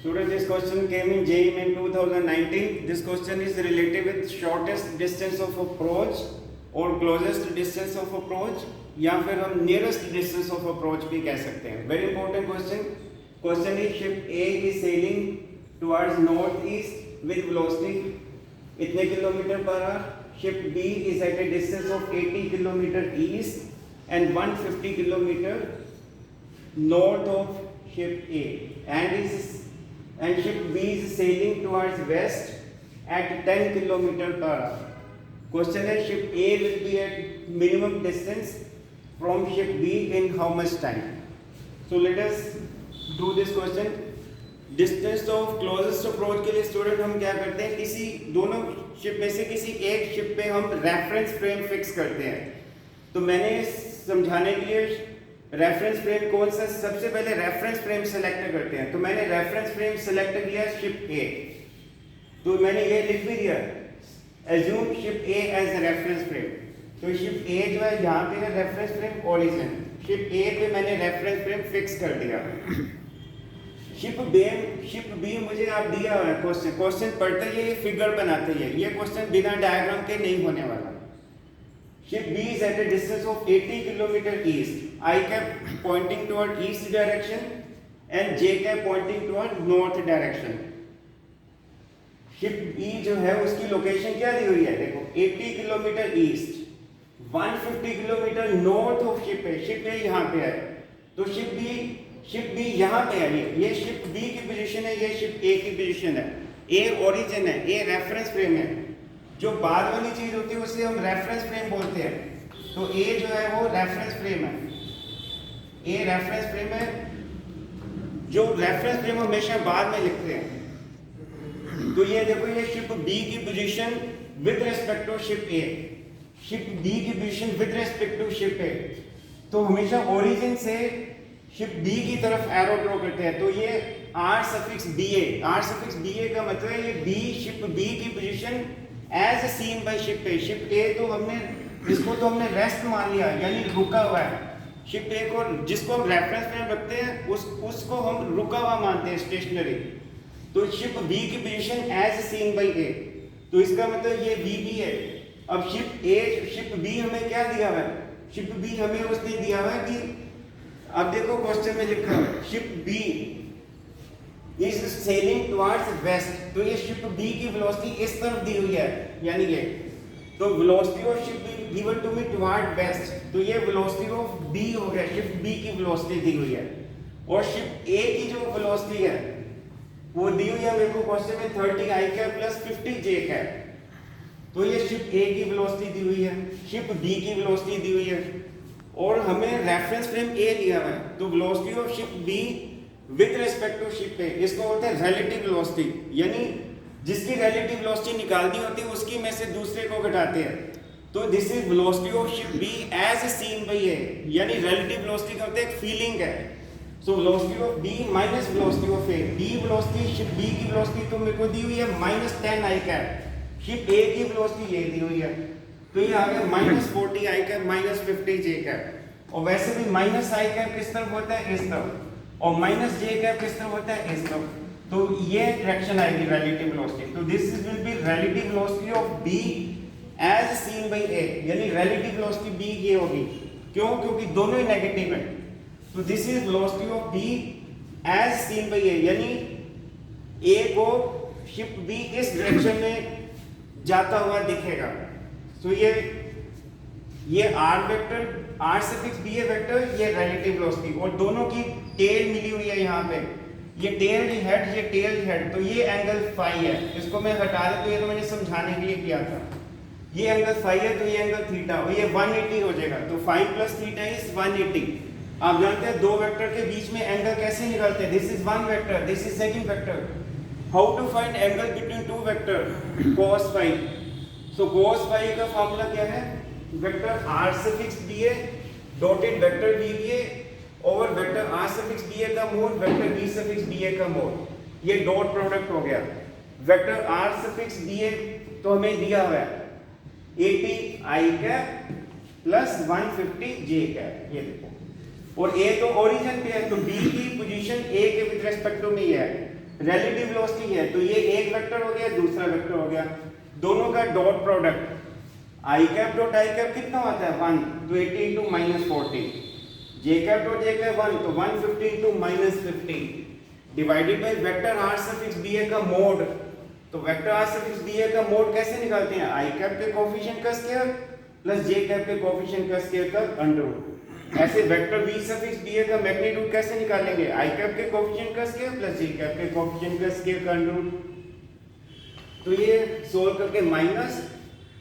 Student, this question came in JEE in 2019. This question is related with shortest distance of approach or closest distance of approach या फिर हम nearest distance of approach भी कह सकते हैं. Very important question. Question is ship A is sailing towards northeast with velocity इतने kilometre per hour. Ship B is at a distance of 80 kilometer east and 150 kilometer north of ship A and ship B is sailing towards west at 10 kilometer per hour. Question is ship A will be at minimum distance from ship B in how much time? So let us do this question. Distance of closest approach के लिए student हम क्या करते हैं, किसी दोनों ship में से किसी एक शिप पे हम रेफरेंस फ्रेम फिक्स करते हैं. तो मैंने समझाने के लिए रेफरेंस फ्रेम कौन सा, सबसे पहले रेफरेंस फ्रेम सेलेक्ट करते हैं. तो मैंने रेफरेंस फ्रेम सेलेक्ट किया शिप ए. तो मैंने ये लिख भी दिया assume ship A as a reference frame. तो शिप ए जो है यहाँ पे है reference frame origin. Ship A पे मैंने रेफरेंस फ्रेम फिक्स कर दिया. शिप बी मुझे आप दिया हुआ है क्वेश्चन पढ़ते ही ये फिगर बनाते ही ये क्वेश्चन बिना डायग्राम के नहीं होने वाला. Ship B is at a distance of 80 kilometre east. I cap pointing toward east direction and J cap pointing toward north direction. Ship B जो है उसकी लोकेशन क्या दी हुई है, देखो 80 kilometre east, 150 kilometre north of ship A. Ship A यहाँ पे है. तो शिप बी यहाँ पे है. ये शिप बी की पोजीशन है, ये शिप ए की पोजीशन है. ए ओरिजिन है, ए रेफरेंस फ्रेम है. जो बाद वाली चीज होती है उसे हम रेफरेंस फ्रेम बोलते हैं. तो ए जो है वो रेफरेंस फ्रेम है. ए रेफरेंस फ्रेम है. जो रेफरेंस फ्रेम हमेशा बाद में लिखते हैं. तो ये देखो ये शिप बी की position with respect to ship A. Ship B की position with respect to ship A. तो हमेशा ओरिजिन से शिप बी की तरफ एरो ड्रॉ करते हैं. तो ये आर सफिक्स बी ए का मतलब है ये बी शिप बी की position as seen by ship A. Ship A तो हमने इसको तो हमने रेस्ट मान लिया यानी रुका हुआ है. शिप ए को जिसको हम रेफरेंस फ्रेम रखते हैं उसको हम रुका हुआ मानते हैं, स्टेशनरी. तो शिप बी की पोजीशन एज सीन बाय ए. तो इसका मतलब ये बी बी है. अब शिप बी हमें क्या दिया हुआ है, शिप बी हमें उसने दिया हुआ है कि अब देखो क्वेश्चन में लिखा है ship B is sailing towards west. तो ये शिप बी की वेलोसिटी इस तरफ दी हुई है यानी ये. तो velocity of ship B given to me toward west. तो ये वेलोसिटी ऑफ बी हो गया, शिप बी की वेलोसिटी दी हुई है. और शिप ए की जो वेलोसिटी है वो दी हुई है मेरे को क्वेश्चन में 30 आई कैप प्लस 50 जे कैप. तो ये शिप ए की वेलोसिटी दी हुई है, शिप बी की वेलोसिटी दी हुई है और हमें रेफरेंस फ्रेम ए लिया हुआ है. तो velocity of ship B with respect to ship A इसको बोलते हैं रिलेटिव वेलोसिटी. यानी जिसकी रिलेटिव वेलोसिटी निकालनी होती है उसकी में से दूसरे को घटाते हैं. तो this is velocity of ship B as seen by A. यानी रिलेटिव वेलोसिटी का मतलब एक फीलिंग है. So velocity of B minus velocity of A. B velocity ship B की वेलोसिटी तो मेरे को दी हुई है -10 आई कैप. शिप ए की वेलोसिटी ये दी हुई है. तो ये आ गया -40 आई कैप -50 जे कैप. और वैसे भी माइनस आई कैप किस तरफ होता है, इस तरफ, और माइनस जे कैप किस तरफ होता है, इस तरफ. तो ये डायरेक्शन आएगी रिलेटिव वेलोसिटी. तो this will be relative velocity of B as seen by A. यानी रिलेटिव वेलोसिटी बी ये होगी. क्यों? क्योंकि दोनों ही नेगेटिव है. तो this is velocity of B as seen by A. यानी ए को शिप बी इस डायरेक्शन में जाता हुआ दिखेगा. तो ये R vector, are suffix B A vector, ये रिलेटिव वेलोसिटी. और दोनों की टेल मिली हुई है यहाँ पे. ये टेल हेड, ये टेल हेड. तो ये एंगल फाई है. इसको मैं हटा दूं तो ये तो मैंने समझाने के लिए किया था. ये एंगल फाई है तो ये एंगल थीटा और ये 180 हो जाएगा. तो फाई प्लस थीटा इज 180. आप जानते हैं दो वेक्टर के बीच में एंगल कैसे निकालते हैं. This is one vector, this is second vector. How to find angle between two vector? cos phi. So cos phi का फॉर्मूला क्या है, vector r suffix ba dotted vector vba over vector r suffix ba का mod vector v suffix ba का mod. ये dot product हो गया. Vector r suffix ba तो हमें दिया हुआ है 80 i cap plus 150 j cap. ये देखो. और a तो ओरिजिन पे है तो b की पोजीशन a के विद रिस्पेक्ट टू में है. रिलेटिव वेलोसिटी है, तो ये एक वेक्टर हो गया, दूसरा वेक्टर हो गया, दोनों का dot product i cap dot i cap कितना होता है 1, तो 80 into minus 40, j cap dot j cap 1, तो 150 into minus 50 divided by vector are suffix B A का मोड। तो vector are suffix B A का मोड कैसे निकालते हैं, आई कैप के कोएफिशिएंट का स्क्वायर प्लस जे कैप के कोएफिशिएंट का स्क्वायर का अंडर रूट। ऐसे vector we suffix B A का मैग्नीट्यूड कैसे निकालेंगे, आई कैप के कोएफिशिएंट का स्क्वायर प्लस जे कैप के कोएफिशिएंट का स्क्वायर का अंडर रूट। तो ये सोल्व करके माइनस,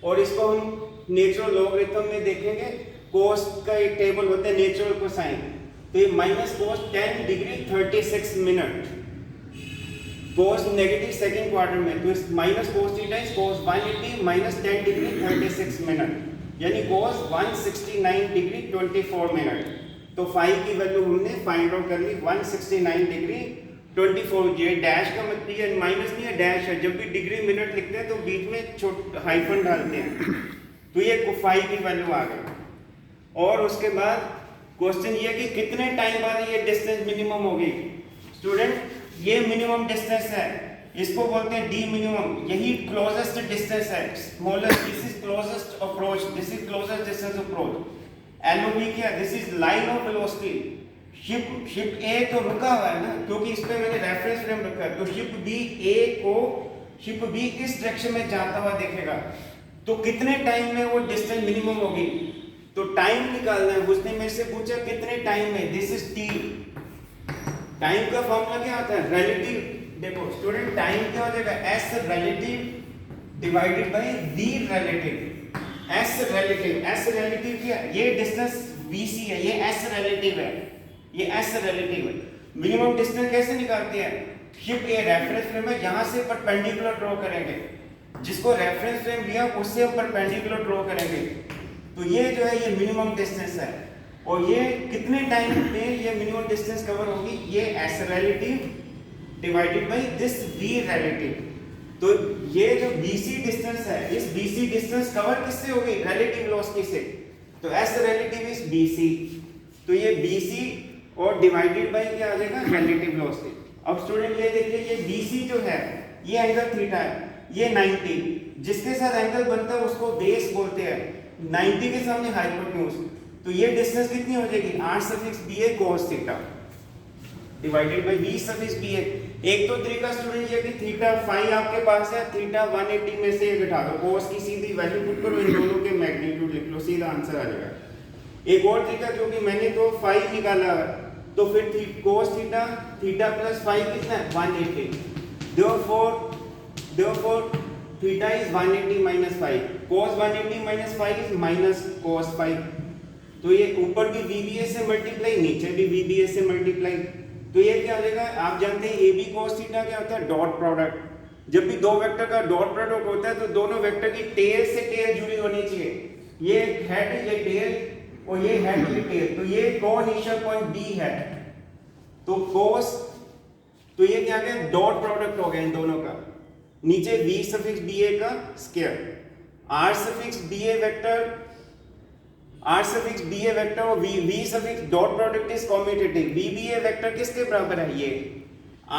और इसको हम नेचुरल लॉगरिथम में देखेंगे, कोस का एक टेबल होता है नेचुरल कोसाइन, तो ये माइनस कोस 10 डिग्री 36 मिनट, कोस नेगेटिव सेकंड क्वार्टर में, तो इस minus cos theta is cos 180 minus 10 degree 36 minute, यानी कोस 169 डिग्री 24 मिनट। तो फाई की वैल्यू हमने फाइंड आउट कर ली 169 डिग्री 24। ये डैश का मतलब ये माइनस नहीं है, डैश है। जब भी डिग्री मिनट लिखते हैं तो बीच में छोटा हाइफन डालते हैं, तो ये फाई की वैल्यू आ गई। और उसके बाद क्वेश्चन ये कि कितने टाइम बाद ये डिस्टेंस मिनिमम होगी। स्टूडेंट ये मिनिमम डिस्टेंस है, इसको बोलते हैं डी मिनिमम, यही क्लोजेस्ट डिस्टेंस है, smallest, this is closest approach, this is closest distance approach. LOB क्या, this is line of velocity. Ship A तो रुका हुआ है ना, क्योंकि इस पे मैंने रेफरेंस फ्रेम रखा है, तो शिप बी ए को शिप बी इस डायरेक्शन में जाता हुआ देखेगा, तो कितने टाइम में वो डिस्टेंस मिनिमम होगी। तो टाइम निकालना है, उसने मेरे से पूछा कितने टाइम में, दिस इज टी। टाइम का फॉर्मूला क्या होता है, रिलेटिव। देखो स्टूडेंट टाइम क्या हो जाएगा, S relative divided by V relative. S relative क्या, ये डिस्टेंस बीसी है, ये एस रिलेटिव है, ये एस रिलेटिव है। मिनिमम डिस्टेंस कैसे निकालते हैं, शिप ए रेफरेंस फ्रेम है, यहां से परपेंडिकुलर ड्रॉ करेंगे, जिसको रेफरेंस फ्रेम लिया उससे हम परपेंडिकुलर ड्रॉ करेंगे। तो ये जो है ये मिनिमम डिस्टेंस है, और ये कितने टाइम में ये मिनिमम डिस्टेंस कवर होगी, ये S relative divided by this V relative. तो ये जो बीसी डिस्टेंस है, इस बीसी डिस्टेंस कवर किससे होगी, रिलेटिव वेलोसिटी से, तो एस रिलेटिव इज बीसी। तो ये बीसी और डिवाइडेड बाय क्या आ जाएगा, रिलेटिव वेलोसिटी। अब स्टूडेंट ये देखिए, ये बीसी जो है ये एंगल थीटा है, ये 90, जिसके साथ एंगल बनता है उसको बेस बोलते हैं, 90 के सामने हाइपोटेन्यूज। तो ये डिस्टेंस कितनी हो जाएगी, r suffix ba cos theta divided by v suffix ba। एक तो तरीका स्टूडेंट ये कि थीटा फाई आपके पास है, थीटा 180 में से एक घटा दो, cos की सीधी वैल्यू पुट करो, इन दोनों के मैग्नीट्यूड लिख लो, सीधा आंसर आ जाएगा। एक और तरीका, क्योंकि मैंने तो फाई निकाला है, तो फिर cos theta, theta plus phi कितना है 180, therefore theta is 180 minus 5, cos 180 minus 5 is minus cos 5। तो ये ऊपर भी VBA से मल्टीप्लाई, नीचे भी VBA से मल्टीप्लाई, तो ये क्या हो जाएगा, आप जानते हैं AB cos थीटा क्या होता है, डॉट प्रोडक्ट। जब भी दो वेक्टर का डॉट प्रोडक्ट होता है तो दोनों वेक्टर की टेल से टेल जुड़ी होनी चाहिए, ये हेड ये टेल और ये हेड ये टेल, तो ये कोइनिशियल पॉइंट B है, तो cos, तो ये क्या है, डॉट प्रोडक्ट हो गया इन दोनों का, नीचे V सफिक्स BA का square, R suffix BA vector, R suffix BA vector और V suffix dot product is commutative. VBA vector किसके बराबर है, ये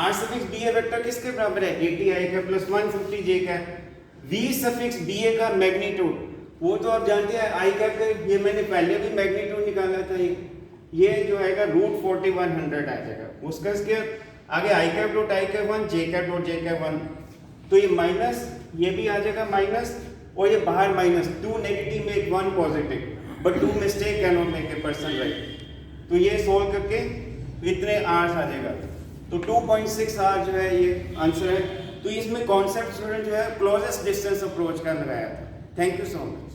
R सफिक्स BA वेक्टर किसके बराबर है, 80 i का प्लस 150 j का। V सफिक्स BA का मैग्नीट्यूड वो तो आप जानते हैं, i का, ये मैंने पहले भी मैग्नीट्यूड निकाला था, ये जो आएगा √4100 आ जाएगा, उसका स्क्वायर आगे i cap dot i cap 1 j cap dot j cap 1, तो ये माइनस, ये भी आ जाएगा माइनस, और ये बाहर minus, 2 negative make 1 positive, but 2 mistake can not make a person right. तो ये सोल्व करके इतने आर्स आ जाएगा, तो 2.6 आर जो है ये आंसर है। तो इसमें कॉन्सेप्ट स्टूडेंट जो है क्लोजेस्ट डिस्टेंस अप्रोच का लगाया था। Thank you so much.